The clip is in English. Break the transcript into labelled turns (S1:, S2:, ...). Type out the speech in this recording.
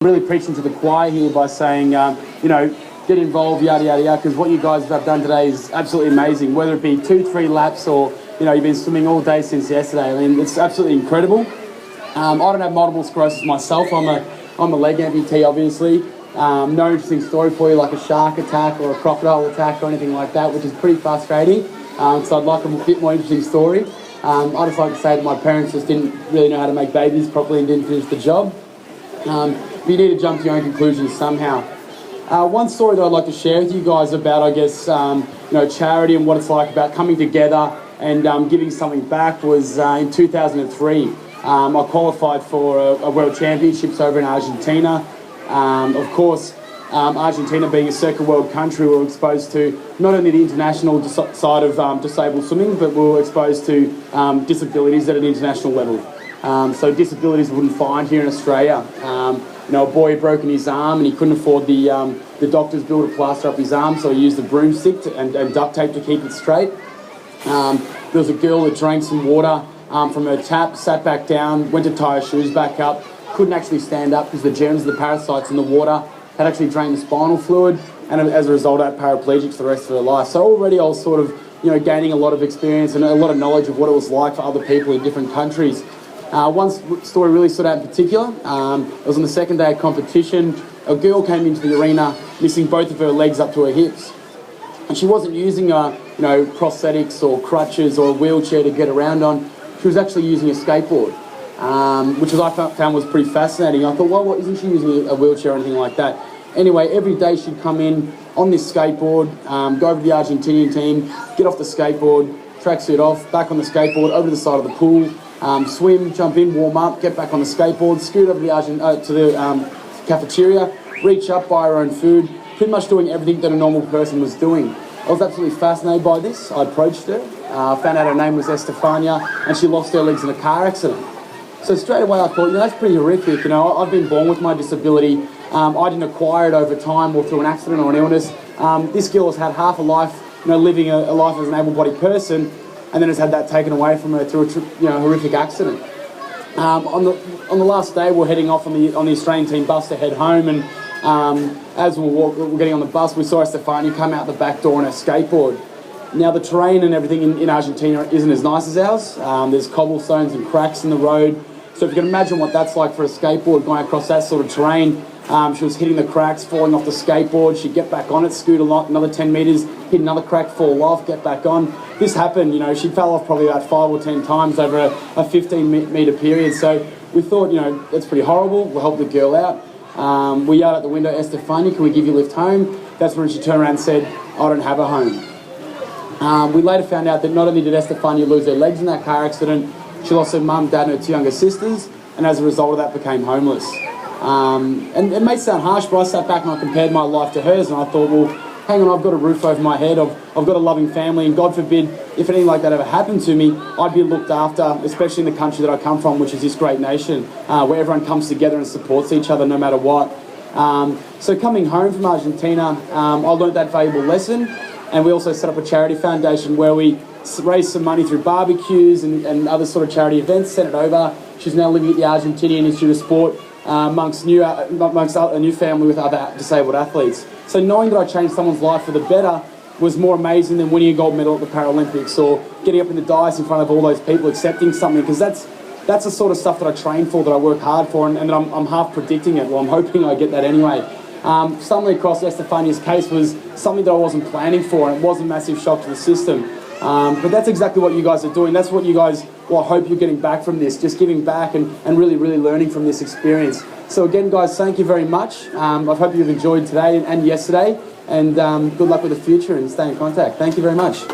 S1: really preaching to the choir here by saying, you know, get involved, yada, yada, yada, because what you guys have done today is absolutely amazing, whether it be 2-3 laps or, you know, you've been swimming all day since yesterday. I mean, it's absolutely incredible. I don't have multiple sclerosis myself. I'm a leg amputee, obviously. No interesting story for you, like a shark attack or a crocodile attack or anything like that, which is pretty frustrating. So I'd like a bit more interesting story. I just like to say that my parents just didn't really know how to make babies properly and didn't finish the job. But you need to jump to your own conclusions somehow. One story that I'd like to share with you guys about, I guess, you know, charity and what it's like about coming together and giving something back was in 2003. I qualified for a World Championships over in Argentina. Of course, Argentina being a second world country, we were exposed to not only the international side of disabled swimming, but we were exposed to disabilities at an international level. So disabilities we wouldn't find here in Australia. You know, a boy had broken his arm and he couldn't afford the doctor's bill to plaster up his arm, so he used the broomstick and duct tape to keep it straight. There was a girl that drank some water from her tap, sat back down, went to tie her shoes back up, couldn't actually stand up because the germs, the parasites in the water had actually drained the spinal fluid, and as a result had paraplegic for the rest of her life. So already I was sort of, you know, gaining a lot of experience and a lot of knowledge of what it was like for other people in different countries. One story really stood out in particular. It was on the second day of competition. A girl came into the arena missing both of her legs up to her hips. And she wasn't using, you know, prosthetics or crutches or a wheelchair to get around on. She was actually using a skateboard, which I found was pretty fascinating. I thought, well, what, isn't she using a wheelchair or anything like that? Anyway, every day she'd come in on this skateboard, go over to the Argentinian team, get off the skateboard, tracksuit off, back on the skateboard, over to the side of the pool, swim, jump in, warm up, get back on the skateboard, scoot over to the cafeteria, reach up, buy her own food, pretty much doing everything that a normal person was doing. I was absolutely fascinated by this. I approached her, found out her name was Estefania, and she lost her legs in a car accident. So straight away I thought, you know, that's pretty horrific. You know, I've been born with my disability. I didn't acquire it over time or through an accident or an illness. This girl has had half a life, you know, living a life as an able-bodied person, and then has had that taken away from her through a horrific accident. On the last day, we're heading off on the Australian team bus to head home, and as we're getting on the bus, we saw Estefania come out the back door on her skateboard. Now the terrain and everything in Argentina isn't as nice as ours. There's cobblestones and cracks in the road. So if you can imagine what that's like for a skateboard going across that sort of terrain, she was hitting the cracks, falling off the skateboard. She'd get back on it, scoot another 10 metres, hit another crack, fall off, get back on. This happened, you know, she fell off probably about 5 or 10 times over a 15-metre period. So we thought, you know, that's pretty horrible. We'll help the girl out. We yelled out the window, Estefania, can we give you a lift home? That's when she turned around and said, I don't have a home. We later found out that not only did Estefania lose her legs in that car accident, she lost her mum, dad and her 2 younger sisters, and as a result of that became homeless. And it may sound harsh, but I sat back and I compared my life to hers, and I thought, well, hang on, I've got a roof over my head, I've got a loving family, and God forbid, if anything like that ever happened to me, I'd be looked after, especially in the country that I come from, which is this great nation, where everyone comes together and supports each other no matter what. So coming home from Argentina, I learned that valuable lesson, and we also set up a charity foundation where we raised some money through barbecues and other sort of charity events, sent it over. She's now living at the Argentinian Institute of Sport amongst a new family with other disabled athletes. So knowing that I changed someone's life for the better was more amazing than winning a gold medal at the Paralympics or getting up in the dais in front of all those people accepting something, because that's the sort of stuff that I train for, that I work hard for, and that I'm half predicting it. Well, I'm hoping I get that anyway. Stumbling across Estefania's case was something that I wasn't planning for, and it was a massive shock to the system. But that's exactly what you guys are doing. That's what you guys, well, I hope you're getting back from this, just giving back and really, really learning from this experience. So again, guys, thank you very much. I hope you've enjoyed today and yesterday, and good luck with the future, and stay in contact. Thank you very much.